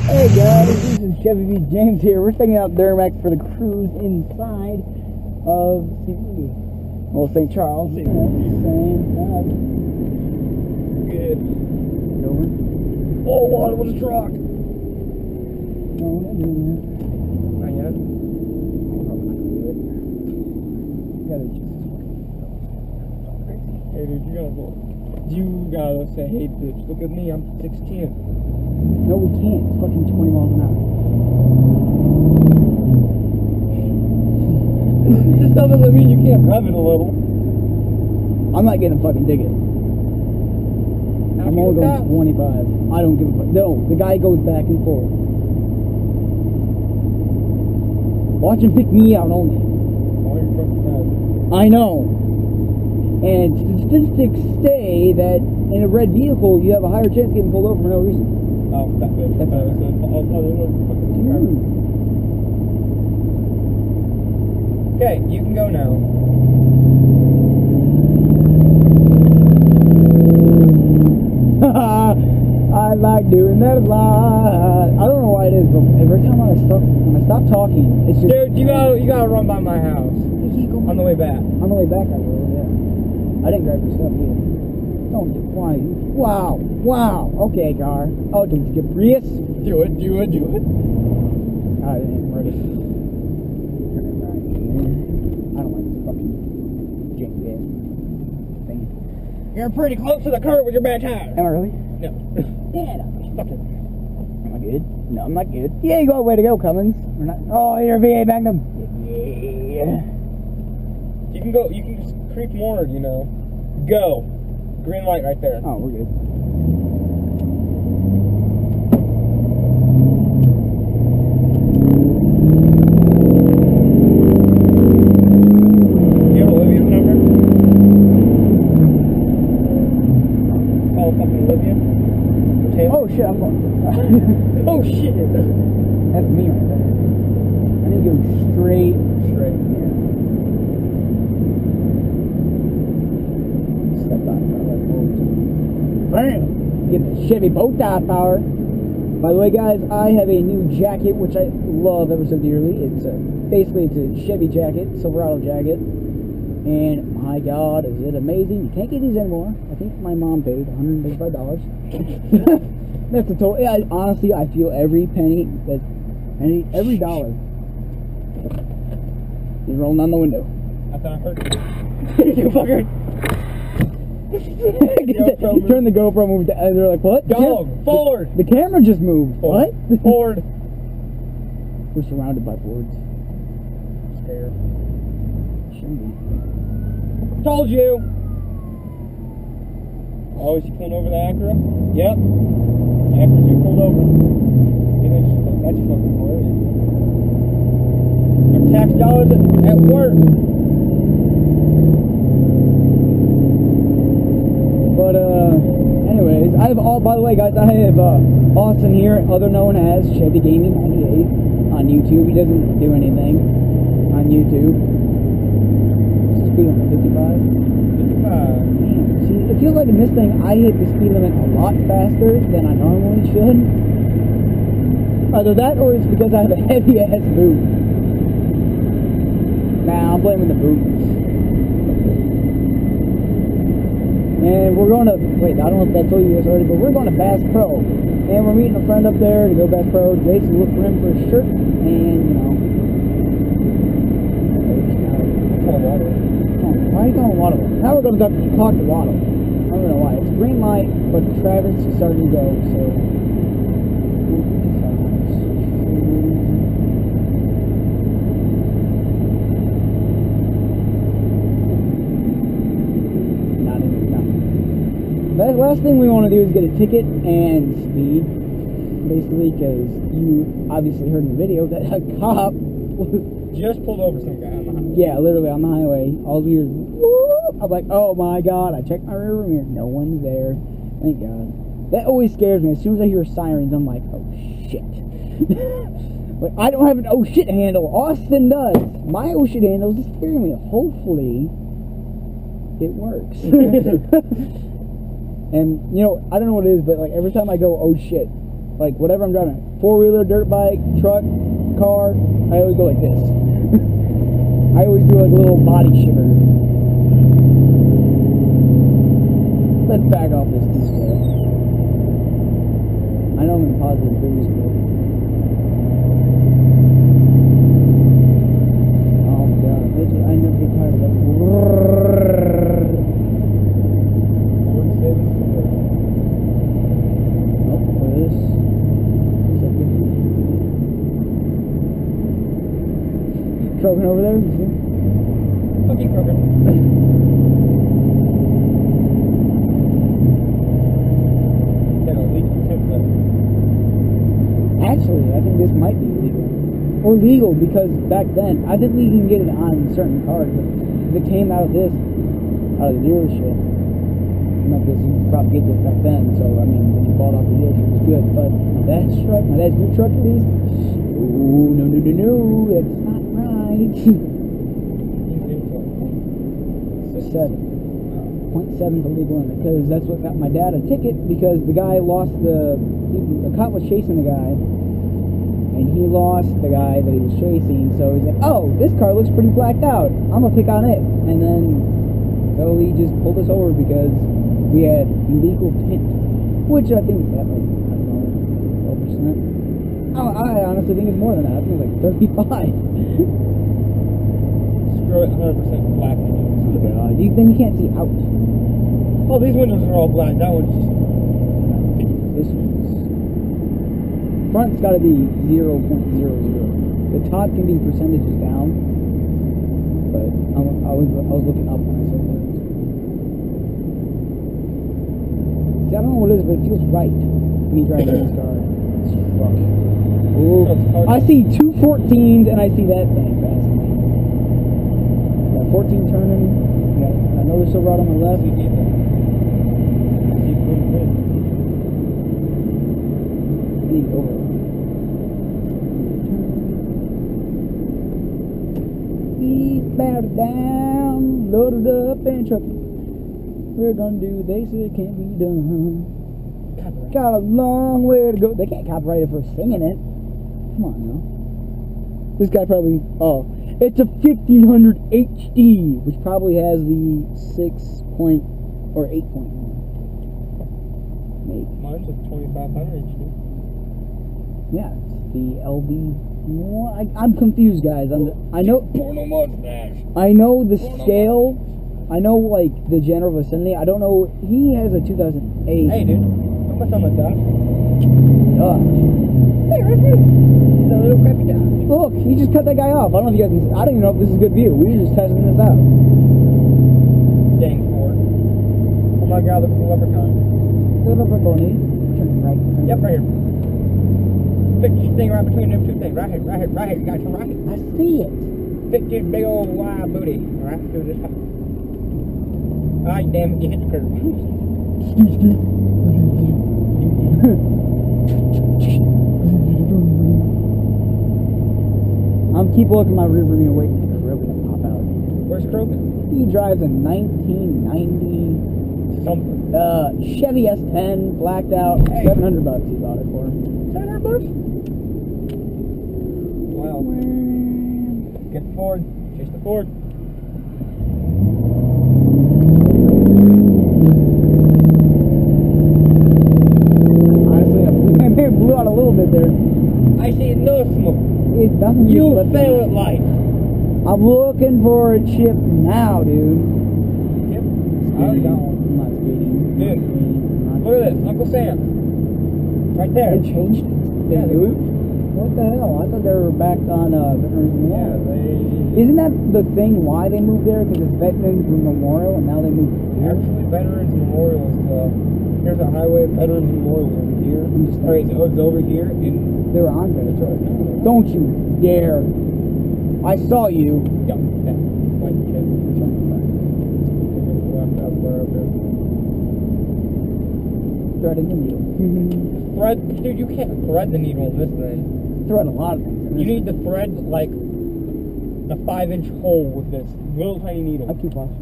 Hey guys, this is Chevy B. James here. We're taking out Duramax for the cruise inside of St. Charles. Good. Over. Oh, water was a truck. No, we're not doing that. Not yet. Hey dude, you gotta say, hey bitch, look at me, I'm 16. No, we can't. It's fucking 20 miles an hour. This doesn't mean you can't rev it a little. I'm not getting a fucking ticket. I'm only going 25. I don't give a fuck. No, the guy goes back and forth. Watch him pick me out only. Oh, your truck's fast. I know. And statistics say that in a red vehicle, you have a higher chance of getting pulled over for no reason. Oh, that bitch. That's That was Okay, you can go now. I like doing that a lot. I don't know why it is, but every time when I stop talking, it's just... Dude, you gotta run by my house. On the way back. On the way back, I will, yeah. I didn't grab your stuff either. Don't get quiet. Wow. Wow. Okay, car. Oh, don't get Prius. Do it. I didn't even ready. Turn it right here. I don't like this fucking jank ass thing. You're pretty close to the curb with your bad tire. Am I really? No. Yeah, no. Fucking. Am I good? No, I'm not good. Yeah, you go. Way to go, Cummins. We're not. Oh, you're a V8 Magnum. Yeah. You can go. You can just creep more. You know. Go. Green light right there. Oh, we're good. Do you have Olivia's number? Call fucking Olivia. Oh shit, I'm going. Oh shit. That's me right there. I need to go straight. Straight. Yeah. Step on it. Bam! Get the Chevy bow tie power. By the way, guys, I have a new jacket which I love ever so dearly. It's basically it's a Chevy jacket, Silverado jacket, and my God, is it amazing! You can't get these anymore. I think my mom paid $135. That's a total. Yeah, honestly, I feel every penny every dollar is rolling down the window. I thought I heard you. You fucker. Turn the GoPro moved and they're like, what? Dog, forward. The camera just moved. Forward. What? Forward. We're surrounded by Fords. Scared. Shouldn't be. Told you. Oh, is he pulling over the Acura? Yep. The Acura's been pulled over. That's fucking hilarious. Our tax dollars at work. But anyways, I have by the way, guys, I have Austin here, other known as Chevy Gaming 98 on YouTube. He doesn't do anything on YouTube. Speed limit 55. 55. See, it feels like in this thing, I hit the speed limit a lot faster than I normally should. Either that, or it's because I have a heavy ass boot. Nah, I'm blaming the boots. And we're going to, wait, I don't know if I told you this already, but we're going to Bass Pro. And we're meeting a friend up there to go Bass Pro. Jason looked for him for a shirt, and, you know. Why are you going Waddle? Now we're going to talk to Waddle. I don't know why. It's green light, but Travis is starting to go, so. The last thing we want to do is get a ticket and speed, basically, because you obviously heard in the video that a cop just pulled over some guy on the highway. Yeah, literally on the highway. All we hear is, whoop! I'm like, oh my God. I checked my rear mirror. No one's there. Thank God. That always scares me. As soon as I hear sirens, I'm like, oh shit. Like, I don't have an oh shit handle. Austin does. My oh shit handle is scaring me. Hopefully, it works. And, you know, I don't know what it is, but, like, every time I go, oh, shit, like whatever I'm driving, 4-wheeler, dirt bike, truck, car, I always go like this. I always do like a little body shiver. Let's back off this two-square. I know I'm in a positive boost, but oh my god, I never get tired of that. Nope, there it is. Croaking over there, you see? Okay, croaking. Actually, I think this might be illegal. Or legal, because back then, I think we can get it on certain cars, but if it came out of this, out of the dealership, you know, because you could probably get this back then, so, I mean, when you bought off the dealership, it was good, but my dad's new truck at least, oh, no, that's not right. 0.7 the legal limit, because that's what got my dad a ticket, because the guy lost the cop was chasing the guy, and he lost the guy that he was chasing, so he's like, oh, this car looks pretty blacked out, I'm gonna pick on it, and then so he just pulled us over because we had illegal tint, which I think is at like, I don't know, 12%. Oh, I honestly think it's more than that. I think it's like 35. Screw it, 100% black. Then you can't see out. Oh, these windows are all black. That one's just... This one's... Front's got to be 0.00. The top can be percentages down, but I was looking up when I saw that. See, I don't know what it is, but it feels right. Me driving this car. It's rough. Oh, I see 2 14s and I see that thing passing me. Got 14 turning. Got another silver out on my left. Over. Eastbound down, loaded up and trucking. We're gonna do they say it can't be done. Got a long way to go. They can't copyright it for singing it. Come on now. This guy probably, oh, it's a 1500 HD, which probably has the 6 point or 8 point. Maybe. Mine's a 2500 HD. Yeah, it's the LB. I'm confused, guys. I know. Porno mustache. I know the scale. I know like the general vicinity. I don't know. He has a 2008. Hey, dude. How much on my Dodge? Dodge. Hey, right here. The little crappy Dodge. Look, he just cut that guy off. I don't know if you guys can. I don't even know if this is a good view. We were just testing this out. Dang Ford. Oh my God! Look at the leprechaun. The leprechaun. Turn right. Yep, right here. Pick this thing right between them two things. Right here. You got some right here. I see it. Pick this big old wide booty. Alright, do this. Ah, damn it, you hit the curb. I'm keep looking my rear view waiting for the real to pop out. Where's Croker? He drives a 1990 Something. Chevy S10, blacked out, Hey. $700 he bought it for. $700? Wow. Get the Ford. Chase the Ford. Honestly, I blew out a little bit there. I see no smoke. It's nothing. You fail at life. I'm looking for a chip now, dude. Yep. I already got one. I'm not speeding. Dude, look at this. Uncle Sam. Right there. They changed it. Yeah, they moved. What the hell? I thought they were back on Veterans Memorial. Yeah, Isn't that the thing why they moved there? Because it's Veterans Memorial, and now they moved here? Actually, Veterans Memorial is, here's a highway, Veterans Memorial over here. Alright, so it's over here, and They were on Veterans. Don't you dare. I saw you. yeah, that white kid. Threading the needle. Thread, dude, you can't thread the needle in this thing. Thread a lot of things. You need to thread, like, a 5-inch hole with this little tiny needle. I keep watching.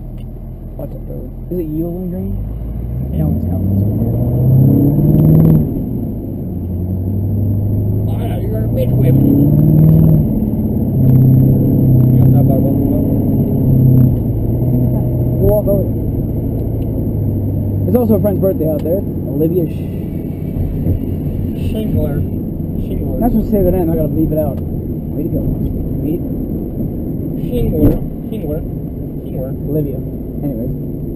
Watch it throw. Is it yellow and green? No, it's not. also a friend's birthday out there. Olivia Shingler. I'm not supposed to say the name, I gotta leave it out. Way to go. Meet Shingler. Olivia. Anyways.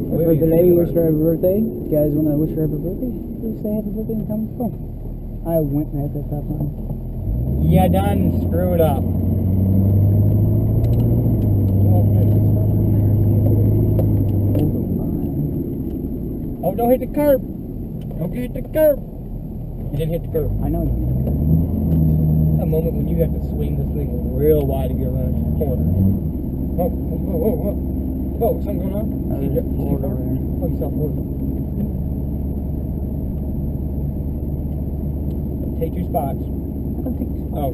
Happy birthday, lady. Wish her happy birthday. You guys wanna wish her happy birthday? Please say happy birthday in the comments. Boom. I went right at that top line. Yeah, done screwed up. Oh, don't hit the curb. Don't hit the curb. You didn't hit the curb. I know. A moment when you have to swing this thing real wide to get around the corner. Oh, something going on? Oh, you saw Florida. Take your spots. Oh.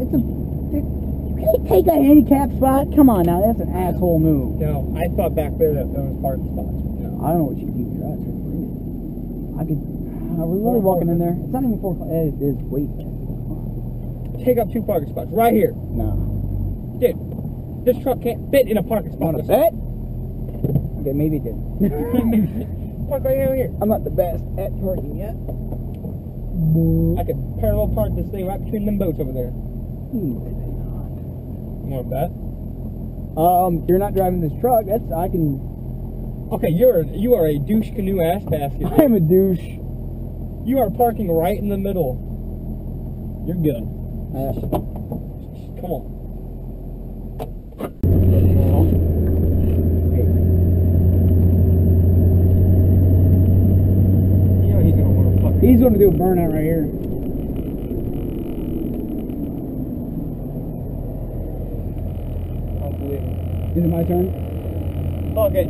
You can't take a handicap spot. Come on now, that's an asshole move. No, I thought back there that was parking spots. No. I don't know what you do. Are we really walking in there? It's not even 4 o'clock. It is. Wait. Take up 2 parking spots right here. No. Dude, this truck can't fit in a parking spot. Want to bet? Okay, maybe it did. Park right here. I'm not the best at parking yet. I could parallel park this thing right between them boats over there. You want to bet? You're not driving this truck. I can. Okay, you are a douche canoe ass basket. I'm a douche. You are parking right in the middle. You're good. Come on. You know he's gonna want to fuck. He's gonna do a burnout right here. I don't believe him. Is it my turn? Okay.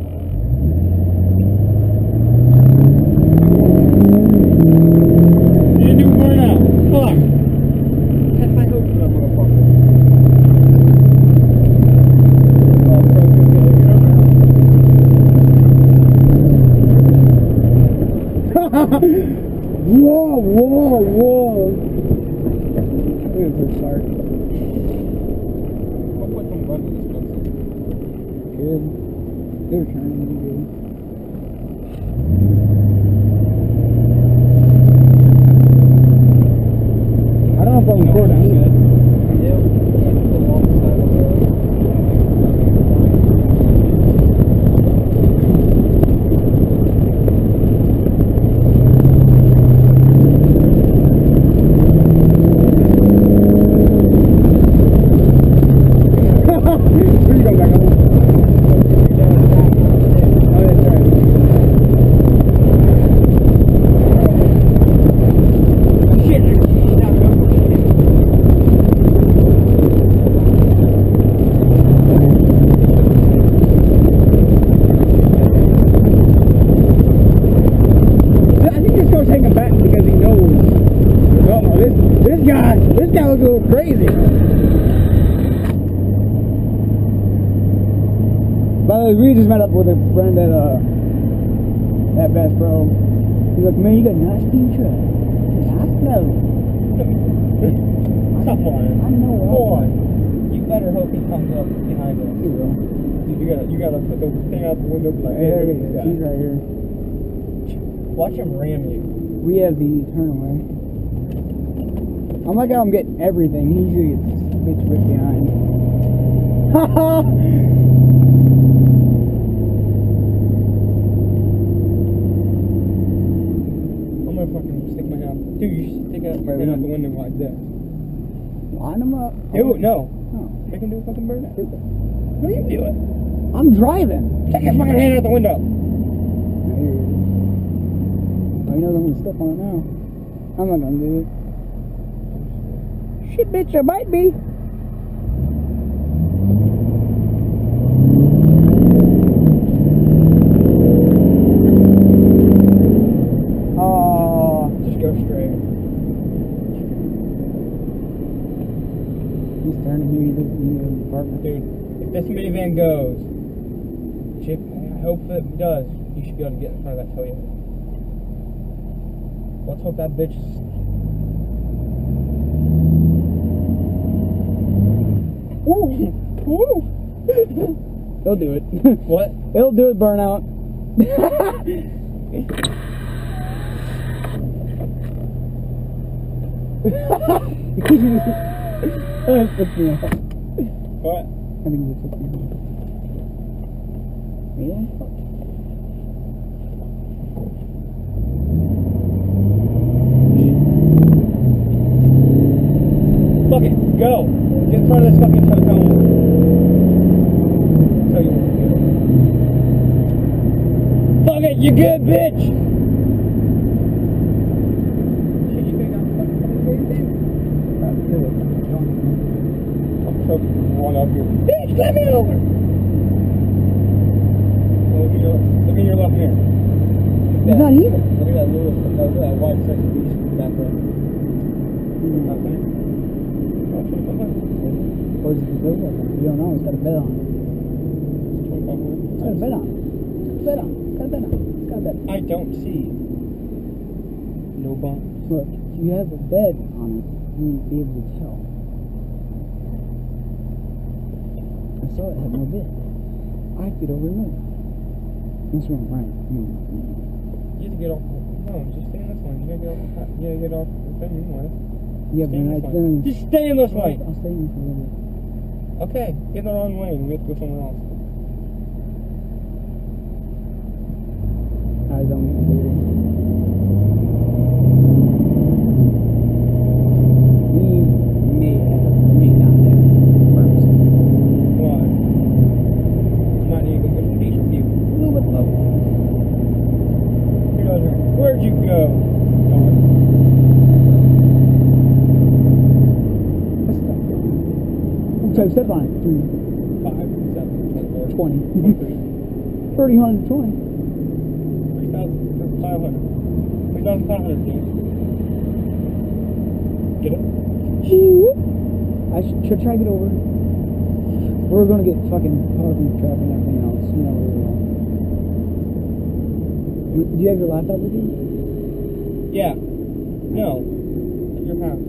Whoa. Look at this start. Good. They were turning good. I don't know if I'm recording. This guy looks a little crazy. By the way, we just met up with a friend at Bass Pro. He's like, man, you got a nice clean truck. I know. Stop lying. I know. Boy, you better hope he comes up behind us. He will. You gotta put the thing out the window. Like, There he is. He's right here. Watch him ram you. We have the turn away. I'm like how I'm getting everything. He usually gets bitch whipped behind. Haha! I'm gonna fucking stick my hand. Dude, you should stick out out the window like this. Line him up. Do it, no. Oh. Make him do a fucking burnout. No, you do it. I'm driving. Take your fucking hand out the window. Oh, he knows I'm gonna step on it now. I'm not gonna do it. Shit, bitch, I might be. Just go straight. He's turning here. He's in the apartment. Dude, if this minivan goes, Chip, I hope that it does, you should be able to get in front of that Toyota. Let's hope that bitch is... He'll do it. What? He'll do it, burnout. That puts me off. What? I think it puts me off. Really? Fuck it, go! Get in front of this fucking Tacoma. Tell you what to do. Fuck it, you good, bitch! Shit, you think I'm fucking coming here, you think? I'm trophy one up here. Bitch, let me over! Well, look at your left mirror. He's not here. Look at that little, look at that white section beach in the background. Okay. Or is it the good one? You don't know. It's got a bed on it. It's got a bed on it. It's got a bed on it. It's got a bed on it. It's got a bed. I don't see no bumps. Look, if you have a bed on it, you'll be able to tell. I saw it had no bed. I could over and over. That's wrong, right? You have to get off. No, just stay in this one. You gotta get off. You gotta get off the thing anyway. Yeah, but then just stay in this lane. I'll stay in for a little bit. Okay, get in the wrong lane. We have to go somewhere else. I don't hear it. We may not have purposes. Why? Not even good condition for you. A little bit low. Here goes right. Where'd you go? So step on it. 5, 7, 24, 20. 23. 320. 3,500. 3,500, dude. Get it? I should try to get over. We're gonna get fucking caught in traffic and everything else. You know really well. Do you have your laptop with you? Yeah. No. At your house.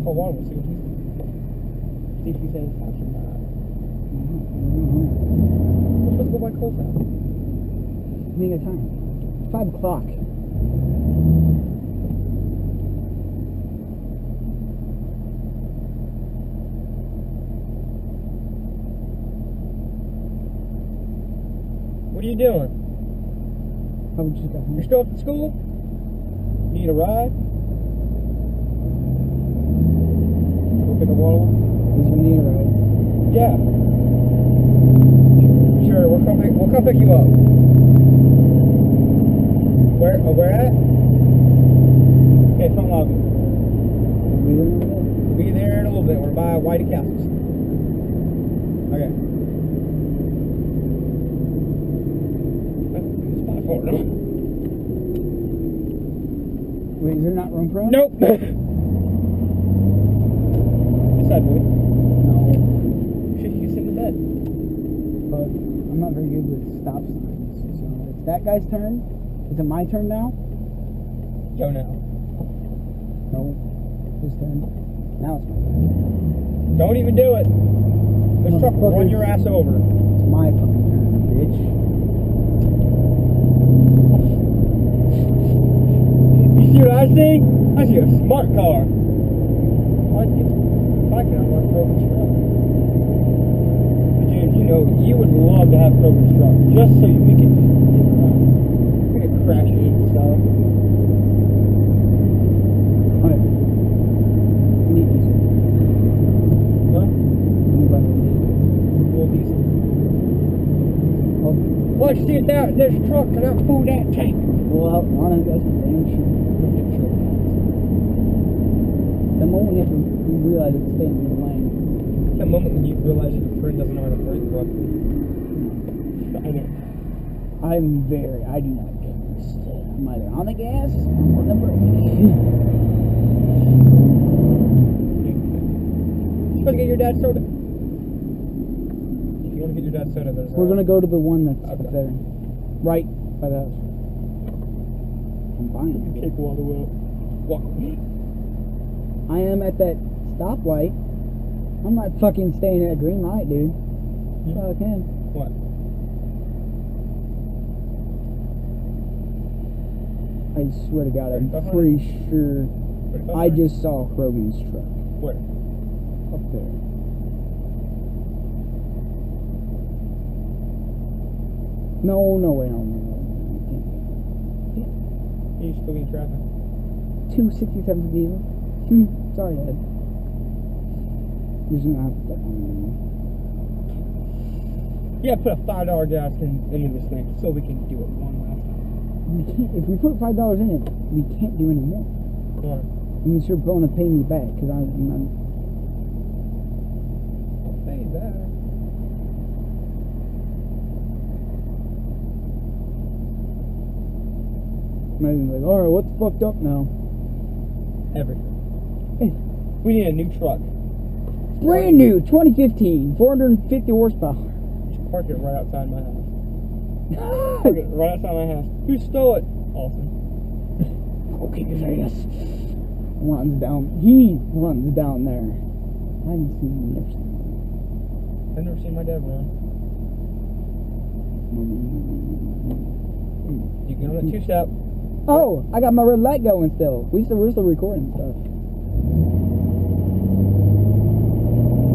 Call one. We'll see what he says. See if he says option or not. We're supposed to go buy Cole's house. We ain't got time. 5 o'clock. What are you doing? Probably just got home. You're still up at school? Need a ride? Go pick up water? Is your knee right? Yeah. Sure, we'll come pick you up. Where at? Okay, front lobby. We'll be there in a little bit. We're by Whitey Castles. Okay. Wait, is there not room for us? Nope. This side, boy. No. Shit, you sit in the bed. But I'm not very good with stop signs. So it's that guy's turn. Is it my turn now? Go now. No. His turn. Now it's my turn. Don't even do it. This truck will run your ass over. It's my fucking turn, bitch. You see what I see? I see a smart car. I'd get I can have Kroger's truck. But James, you know, you would love to have Kroger's truck just so we can crash it and stuff. Okay. We need diesel. Huh? We need buy Full diesel. Oh, Let's see if this truck can outpull that tank. well, out on it, that's damn sure. The moment you have to realize it's staying in the lane. The moment when you realize your friend doesn't know how to brake correctly. I know. I do not get this. I'm either on the gas or on the brake. You want to get your dad's soda? If you want to get your dad's soda, there's We're gonna go to the one that's Okay. up there. Right by the house. I'm buying it. Kick all the way up. Walk. I am at that stoplight. I'm not fucking staying at a green light, dude. That's all I can. What? I swear to God, I'm 3500? pretty sure 3500? I just saw Krogan's truck Where? up there. No way, no. You still in traffic? 267 diesel. Sorry, Dad. We're just gonna have to put that on anymore. Yeah, put a $5 gas into this thing so we can do it one last time. We can't. If we put $5 in it, we can't do any more. Come on. Unless you're going to pay me back, because I'm I'll pay you back. like, all right, what's fucked up now? Everything. We need a new truck. Brand new, 2015, 450 horsepower. Just park it right outside my house. Park it right outside my house. Who stole it? Awesome. Okay, yes. Runs down. He runs down there. I haven't seen him. I've never seen my dad run. You get on the two-step. Oh, I got my red light going still. We're still recording stuff.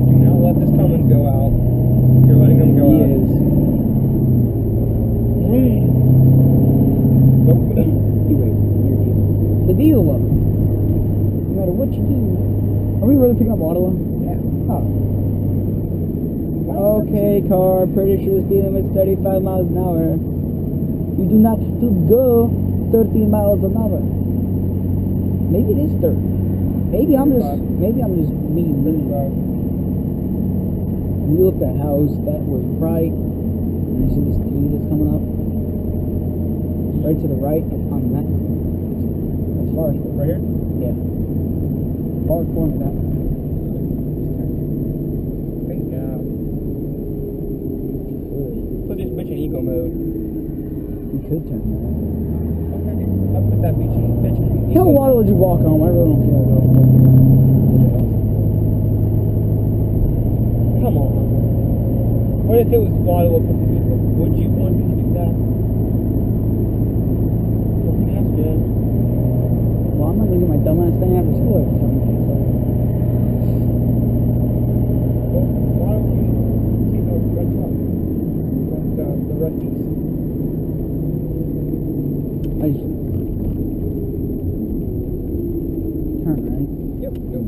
Do not let this Cummins go out. You're letting them go He out. is. Nope. You wait. The deal of it. No matter what you do. Are we really picking up Ottawa? Yeah. Oh. Okay, car. Pretty sure the speed limit's 35 miles an hour. You do not have to go 13 miles an hour. Maybe it is 30. Maybe I'm just being mean. When you look at that house, that was bright. And you see this T that's coming up. Right to the right on that. As far as Right here? yeah. Far corner of that. I think, put this bitch in eco mode. We could turn that. Okay. I'll put that bitch in eco Tell mode. Water would you walk home? I really don't care though. Come on. What if it was Waddle up with the people? Would you want me to do that? Fucking ass, man. Well, I'm not gonna get my dumbass thing after school or something. Well, why don't you see the red truck? The red piece. I just turn right. Yep. Go.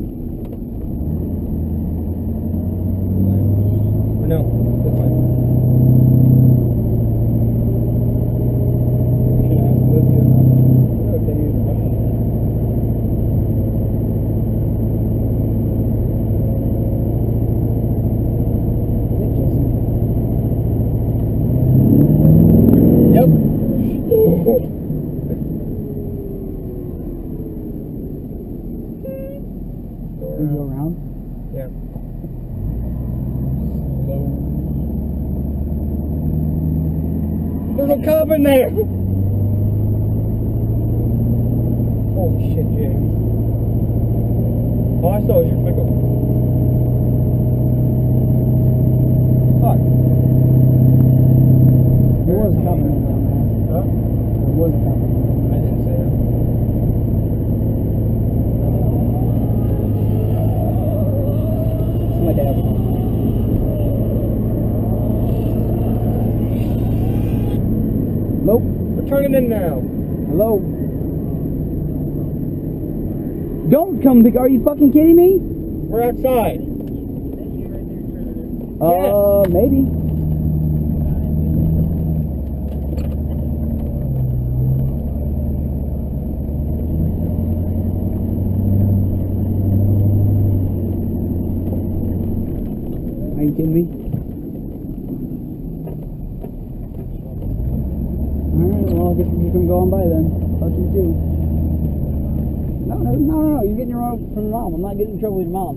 No, that's fine. Should I ask Olivia about it? No, they use the button. Yep. We go around. Yeah. There's a cop in there! Holy shit, James. Oh, I saw it was your pickle. Fuck. There was a cop in there, dumbass. Huh? There was a cop in there. I didn't say that. It's my dad. Hello? We're turning in now. Hello? Don't come pick. Are you fucking kidding me? We're outside. Maybe. Are you kidding me? Alright, well, I guess we're just gonna go on by then. Fuck you too. No, you're getting your own from your mom. I'm not getting in trouble with your mom.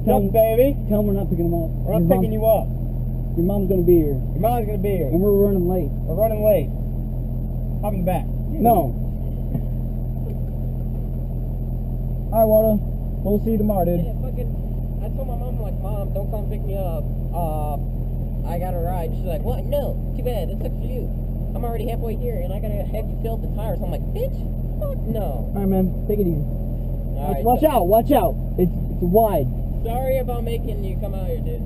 What's up, baby? Tell them we're not picking them up. We're not picking you up. Your mom's gonna be here. Your mom's gonna be here. And we're running late. We're running late. Hop in the back. No. Alright, Waldo. We'll see you tomorrow, dude. Yeah, fucking. I told my mom, like, Mom, don't come pick me up. I got a ride. She's like, what? No, too bad. That sucks for you. I'm already halfway here, and I gotta have you fill up the tires. I'm like, bitch, fuck no. Alright, man, take it easy. All right, Watch out, watch out. It's wide. Sorry about making you come out here, dude.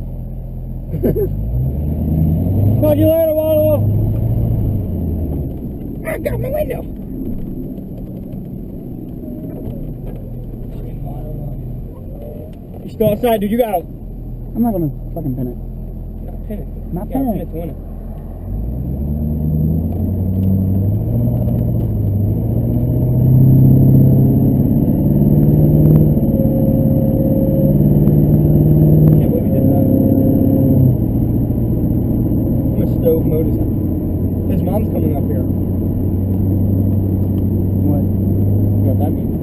Talk to you later, Waddle. I got my window. You still outside, dude? You got. I'm not gonna fucking pin it. Not pin it. Not You pin gotta it. to win it. Can't believe he did that. I'm a stove mode. His mom's coming up here. What? You know what that means?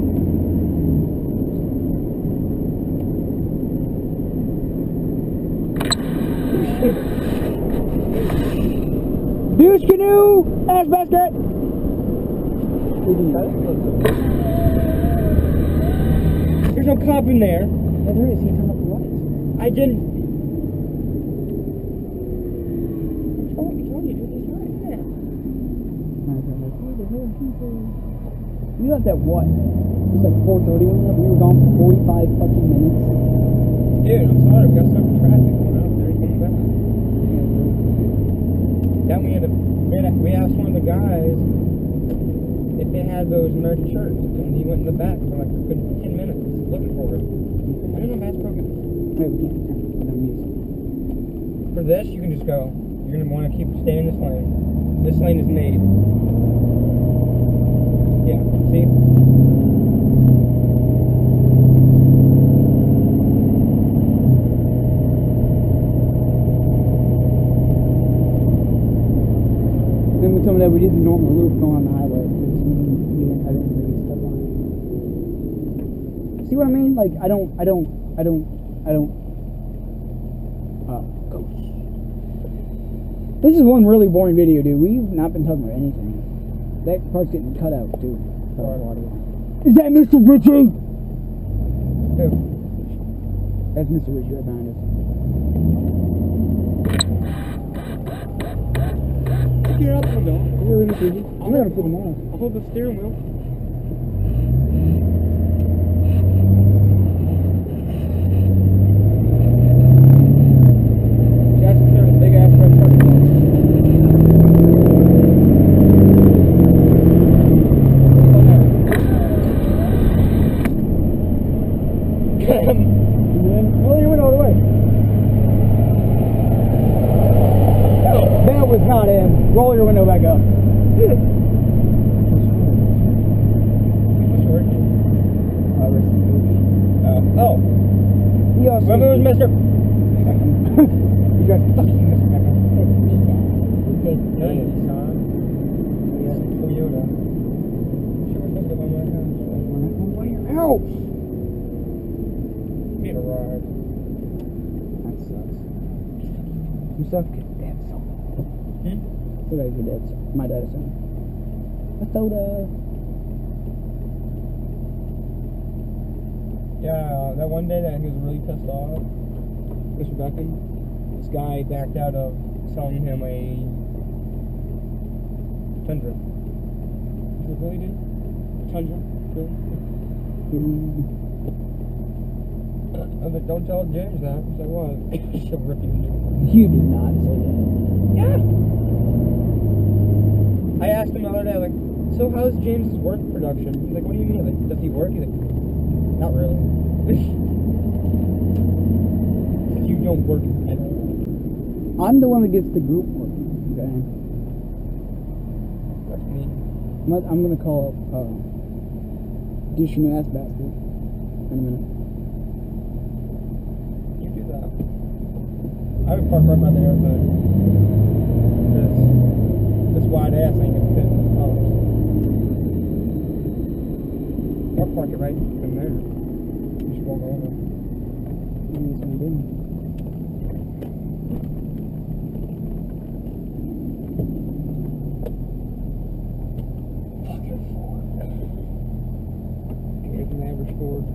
Douche canoe! Ass basket! There's no cop in there. Yeah, there is. He turned up the lights. I didn't. I told you, dude. He's right there. We left at what? It was like 4:30 when we left. We were gone for 45 fucking minutes. Dude, I'm sorry. We got stuck in traffic going out there and coming back. Then we asked one of the guys if they had those American shirts, and he went in the back for like a good 10 minutes looking for it. I don't know Bass Pro Guns. Wait, we can't. I don't use For this, you can just go. You're gonna want to keep staying in this lane. This lane is made. Yeah, see? Then we told me that we did the normal loop going on the highway. I didn't really step on it. See what I mean? Like, I don't. Ghost. This is one really boring video, dude. We've not been talking about anything. That part's getting cut out, too. Is that Mr. Richie? Who? That's Mr. Richie right behind us. Get up, window. You're really busy. I'm gonna put them on. I'll hold the steering wheel. Jackson there with a big ass red truck. Well, you went all the way. That was not him. Roll your window back up. Oh. He also. Remember it was Mr. He drives. Fuck you, Mr. Pepper. Okay. Hey, son. Yeah, Toyota. She was thinking about my house. We're not going by your house. Need a ride. That sucks. You suck. Dad suck. Look at your dad's. My dad's son. A soda. Yeah, that one day that he was really pissed off, Mr. Beckham, this guy backed out of selling him a Tundra. Is it really, dude? Tundra? Really? I was like, don't tell James that. He's like, what? She'll rip you. You did not say that. Yeah. I asked him the other day, like, so how's James's work production? He's like, what do you mean? Like, does he work? He's like, not really. You don't work at all. I'm the one that gets the group work. Okay. That's me. I'm gonna call Dish New Ass Basket in a minute. You do that. I would park right by the airport. This wide ass ain't gonna fit in the colors. Or park it right in there. You should walk over. Maybe it's gonna do. Fucking Ford. Here's an average Ford.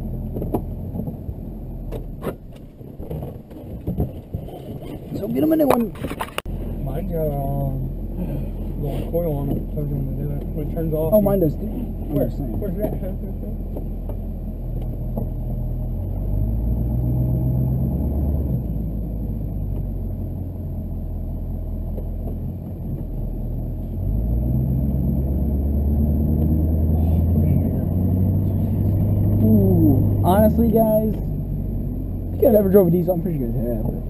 So get him a new one. Mine's got a little coil on it. Tells you when to do it. When it turns off. Oh, mine does too. I'm Where? just saying. Where's that? Ooh, honestly, guys, if you guys ever drove a diesel, I'm pretty sure you guys have.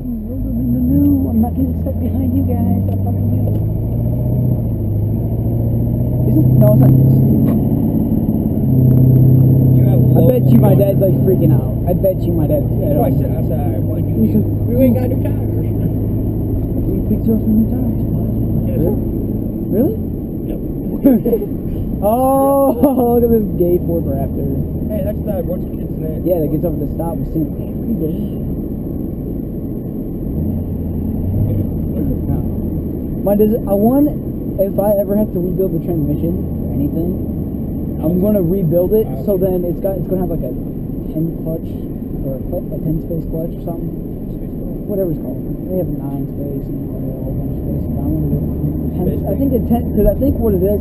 No, I'm not getting stuck behind you guys. I'm fucking you. Is it? No, it's not. You have I bet you my dad's like freaking out. I bet you my dad's. I said, what? We ain't got new tires. We picked you up some new tires. Yes. Really? Yep. Oh, look at this gay Ford Raptor. Hey, that's the what's the kid's name? Yeah, that gets up at the stop and see. Mine does. I want. If I ever have to rebuild the transmission or anything, I'm gonna rebuild it. So then it's gonna have like a 10 clutch or a 10 space clutch or something. Whatever it's called. They have a 9 space and a whole bunch of space. But I want to do 10. I think the 10 because I think what it is.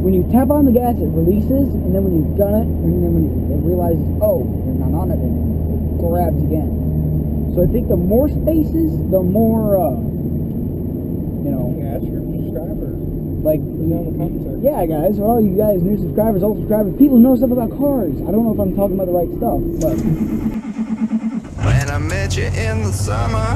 When you tap on the gas, it releases, and then when you gun it, and then when it realizes, oh, you're not on it anymore, it grabs again. So I think the more spaces, the more, you know. Yeah, that's your subscribers. Like, yeah, guys, for all you guys, new subscribers, old subscribers, people who know stuff about cars. I don't know if I'm talking about the right stuff, but. When I met you in the summer.